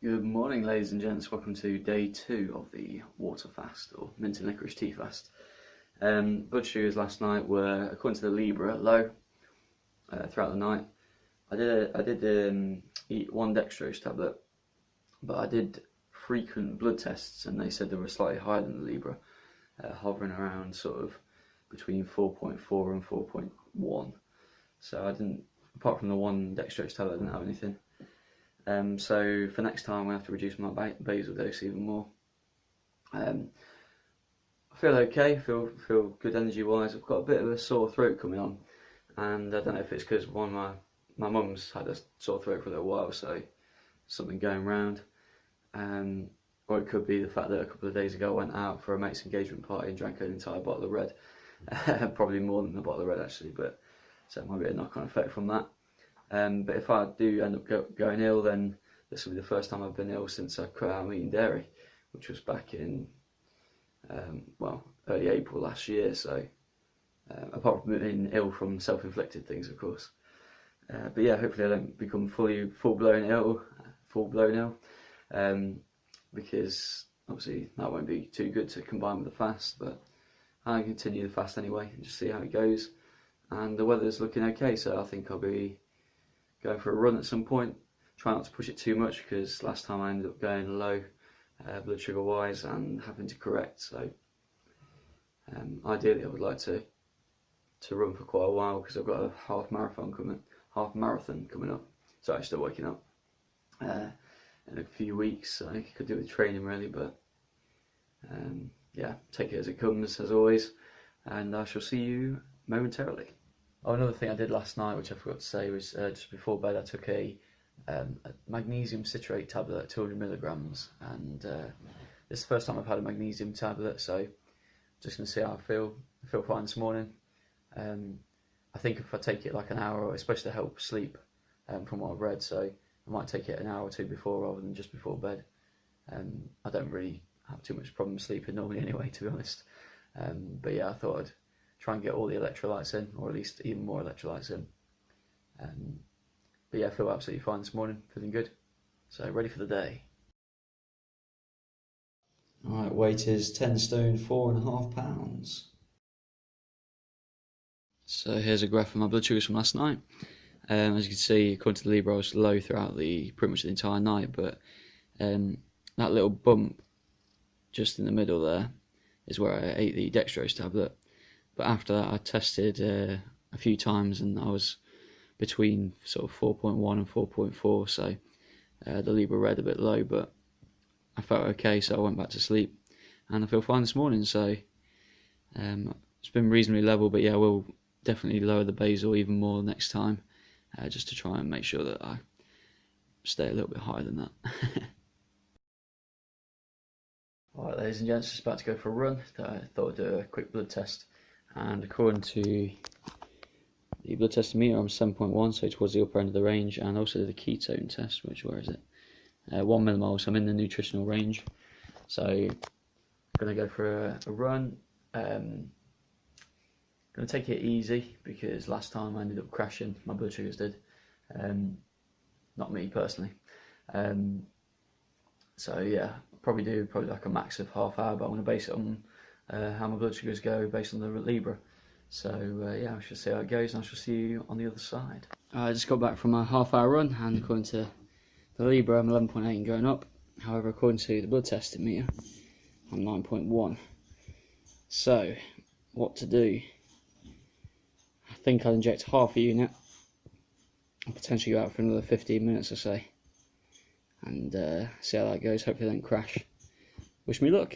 Good morning, ladies and gents. Welcome to day 2 of the water fast, or mint and licorice tea fast. Blood sugars last night were, according to the Libra, low throughout the night. I did eat one dextrose tablet, but I did frequent blood tests, and they said they were slightly higher than the Libra, hovering around sort of between 4.4 and 4.1. So I didn't, apart from the one dextrose tablet, I didn't have anything. So for next time, I'm going to have to reduce my basal dose even more. I feel okay, feel good energy-wise. I've got a bit of a sore throat coming on, and I don't know if it's because one of my mum's had a sore throat for a little while, so something going round. Or it could be the fact that a couple of days ago I went out for a mate's engagement party and drank an entire bottle of red. Probably more than a bottle of red actually, but so it might be a knock-on effect from that. But if I do end up going ill, then this will be the first time I've been ill since I cut out eating dairy, which was back in, early April last year. So, apart from being ill from self-inflicted things, of course. But yeah, hopefully I don't become full-blown ill, because obviously that won't be too good to combine with the fast. But I'll continue the fast anyway and just see how it goes. And the weather's looking okay, so I think I'll be going for a run at some point. Try not to push it too much, because last time I ended up going low blood sugar wise and having to correct. So ideally I would like to run for quite a while, because I've got a half marathon coming up. Sorry, I'm still waking up in a few weeks, so I could do with training really, but yeah, take it as it comes as always, and I shall see you momentarily. Oh, another thing I did last night, which I forgot to say, was just before bed I took a magnesium citrate tablet at 200 milligrams, and this is the first time I've had a magnesium tablet, so just going to see how I feel. I feel fine this morning. I think if I take it like an hour, it's supposed to help sleep, from what I've read, so I might take it an hour or two before rather than just before bed. I don't really have too much problem sleeping normally anyway, to be honest. But yeah, I thought I'd try and get all the electrolytes in, or at least even more electrolytes in. But yeah, I feel absolutely fine this morning, feeling good. So ready for the day. Alright, weight is 10 stone, 4.5 pounds. So here's a graph of my blood sugars from last night. As you can see, according to the Libra, I was low throughout pretty much the entire night, but that little bump just in the middle there is where I ate the dextrose tablet. But after that I tested a few times, and I was between sort of 4.1 and 4.4, so the Libra read a bit low, but I felt okay, so I went back to sleep, and I feel fine this morning. So it's been reasonably level, but yeah, we'll definitely lower the basal even more next time, just to try and make sure that I stay a little bit higher than that. Alright, ladies and gents, just about to go for a run. I thought I'd do a quick blood test, and according to the blood test meter, I'm 7.1, so towards the upper end of the range, and also did a ketone test, which, where is it? 1 millimole, so I'm in the nutritional range. So I'm going to go for a run. Going to take it easy, because last time I ended up crashing, my blood sugars did. Not me personally. So yeah, probably like a max of half hour, but I'm going to base it on how my blood sugars go based on the Libra. So yeah, I shall see how it goes, and I shall see you on the other side. I just got back from a half-hour run, and according to the Libra, I'm 11.8 and going up. However, according to the blood testing meter, I'm 9.1. So, what to do? I think I'll inject half a unit and potentially go out for another 15 minutes or so, and see how that goes. Hopefully I don't crash. Wish me luck.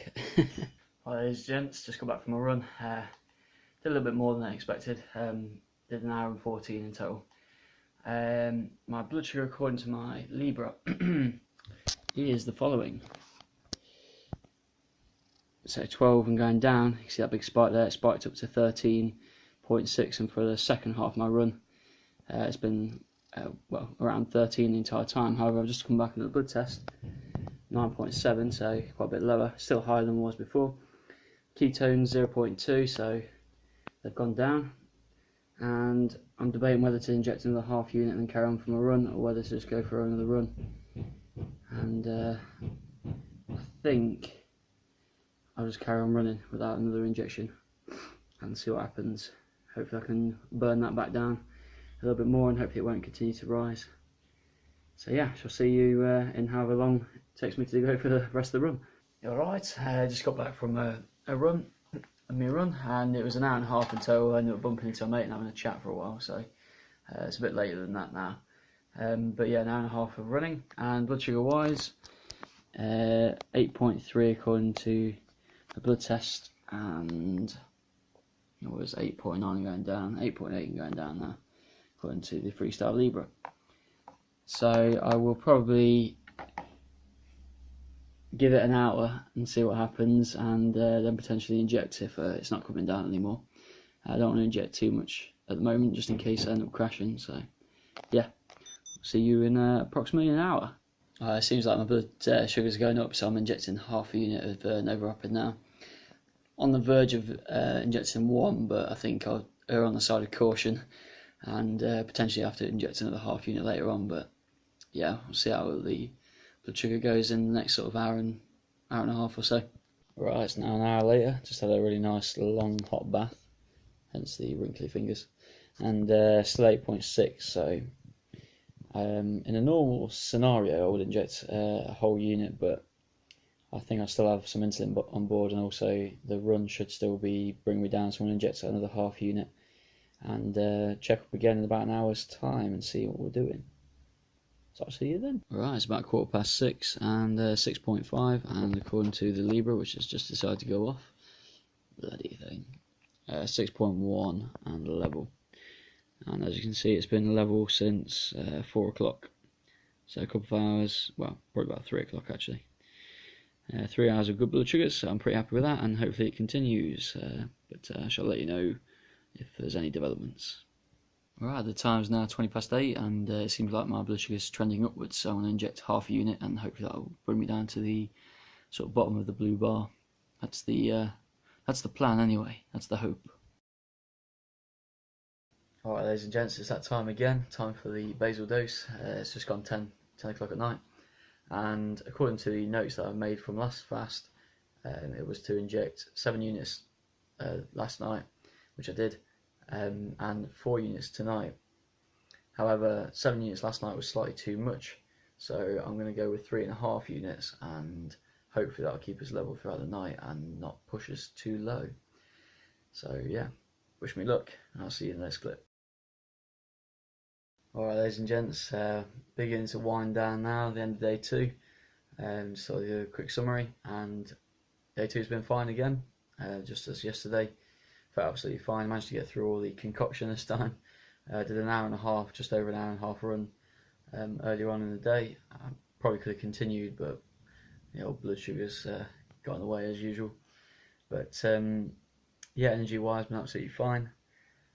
Hi, ladies and gents, just got back from a run. Did a little bit more than I expected. Did an hour and 14 in total. My blood sugar, according to my Libra, is the following. So 12 and going down. You can see that big spike there. It spiked up to 13.6, and for the second half of my run, it's been around 13 the entire time. However, I've just come back and done a blood test. 9.7, so quite a bit lower. Still higher than it was before. Ketones 0.2, so they've gone down, and I'm debating whether to inject another half unit and then carry on from a run, or whether to just go for another run. and I think I'll just carry on running without another injection and see what happens. Hopefully I can burn that back down a little bit more, and hopefully it won't continue to rise. So yeah, shall see you in however long it takes me to go for the rest of the run. Alright, I just got back from a run, and it was an hour and a half until I ended up bumping into a mate and having a chat for a while, so it's a bit later than that now. But yeah, an hour and a half of running, and blood sugar wise, 8.3 according to the blood test, and it was 8.9 going down, 8.8 going down now, according to the Freestyle Libra. So I will probably give it an hour and see what happens, and then potentially inject if it's not coming down anymore. I don't want to inject too much at the moment, just in case I end up crashing. So yeah, see you in approximately an hour. It seems like my blood sugars are going up, so I'm injecting half a unit of No.2 now. On the verge of injecting one, but I think I'll err on the side of caution and potentially have to inject another half unit later on. But yeah, we'll see how the blood sugar goes in the next sort of hour and a half or so. Right, it's now an hour later. Just had a really nice long hot bath, hence the wrinkly fingers, and still 8.6. So in a normal scenario I would inject a whole unit, but I think I still have some insulin on board, and also the run should still bring me down, so I'm going to inject another half unit and check up again in about an hour's time and see what we're doing. So I'll see you then. Alright, it's about 6:15 and 6.5, and according to the Libra, which has just decided to go off, bloody thing, 6.1 and level. And as you can see, it's been level since 4 o'clock. So a couple of hours, well, probably about 3 o'clock actually. 3 hours of good blood sugars, so I'm pretty happy with that, and hopefully it continues. But I shall let you know if there's any developments. Alright, the time's now 8:20, and it seems like my blood sugar is trending upwards, so I'm going to inject half a unit, and hopefully that will bring me down to the sort of bottom of the blue bar. That's the plan anyway, that's the hope. Alright, ladies and gents, it's that time again, time for the basal dose. It's just gone 10 o'clock at night, and according to the notes that I made from last fast, it was to inject 7 units last night, which I did, and 4 units tonight. However, 7 units last night was slightly too much, so I'm going to go with 3.5 units, and hopefully that'll keep us level throughout the night and not push us too low. So yeah, wish me luck, and I'll see you in the next clip. Alright, ladies and gents, beginning to wind down now, the end of day 2. So I'll do a quick summary, and day 2's been fine again, just as yesterday. Felt absolutely fine, managed to get through all the concoction this time. Did an hour and a half, just over an hour and a half run earlier on in the day. I probably could have continued, but the old blood sugars got in the way as usual. But yeah, energy wise, been absolutely fine.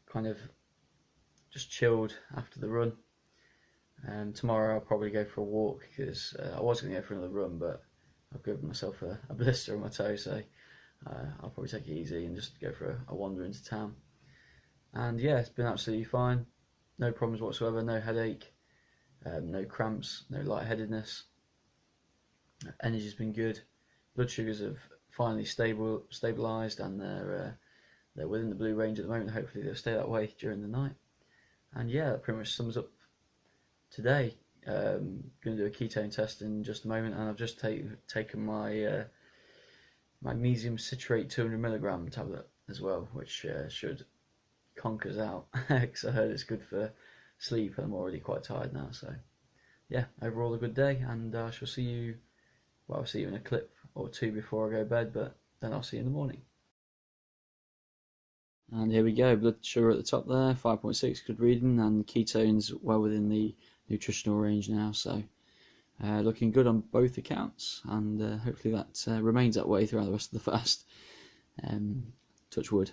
Kind of just chilled after the run. Tomorrow I'll probably go for a walk, because I was going to go for another run, but I've given myself a blister on my toe, so I'll probably take it easy and just go for a wander into town. And yeah, it's been absolutely fine. No problems whatsoever, no headache, no cramps, no lightheadedness. Energy's been good. Blood sugars have finally stabilised, and they're within the blue range at the moment. Hopefully they'll stay that way during the night. And yeah, that pretty much sums up today. Going to do a ketone test in just a moment, and I've just taken my magnesium citrate 200mg tablet as well, which should conk us out, because I heard it's good for sleep, and I'm already quite tired now. So yeah, overall a good day, and I shall see you, well, I'll see you in a clip or two before I go to bed, but then I'll see you in the morning. And here we go, blood sugar at the top there, 5.6, good reading, and ketones well within the nutritional range now, so looking good on both accounts, and hopefully that remains that way throughout the rest of the fast. Touch wood.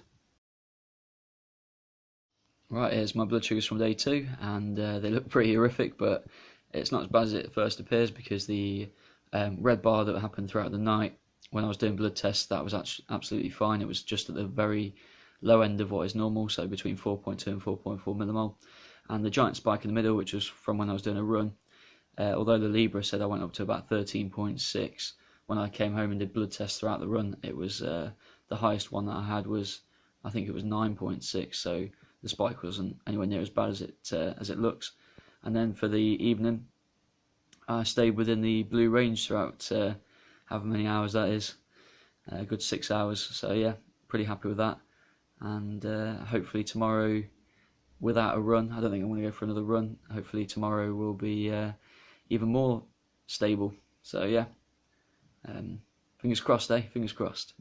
Right, here's my blood sugars from day 2, and they look pretty horrific, but it's not as bad as it first appears, because the red bar that happened throughout the night when I was doing blood tests, that was absolutely fine. It was just at the very low end of what is normal, so between 4.2 and 4.4 millimole, and the giant spike in the middle, which was from when I was doing a run, Although the Libra said I went up to about 13.6, when I came home and did blood tests throughout the run, it was the highest one that I had was, I think it was 9.6, so the spike wasn't anywhere near as bad as it looks. And then for the evening, I stayed within the blue range throughout however many hours that is, a good 6 hours. So yeah, pretty happy with that. And hopefully tomorrow, without a run, I don't think I'm going to go for another run. Hopefully tomorrow will be even more stable. So yeah, fingers crossed, eh? Fingers crossed.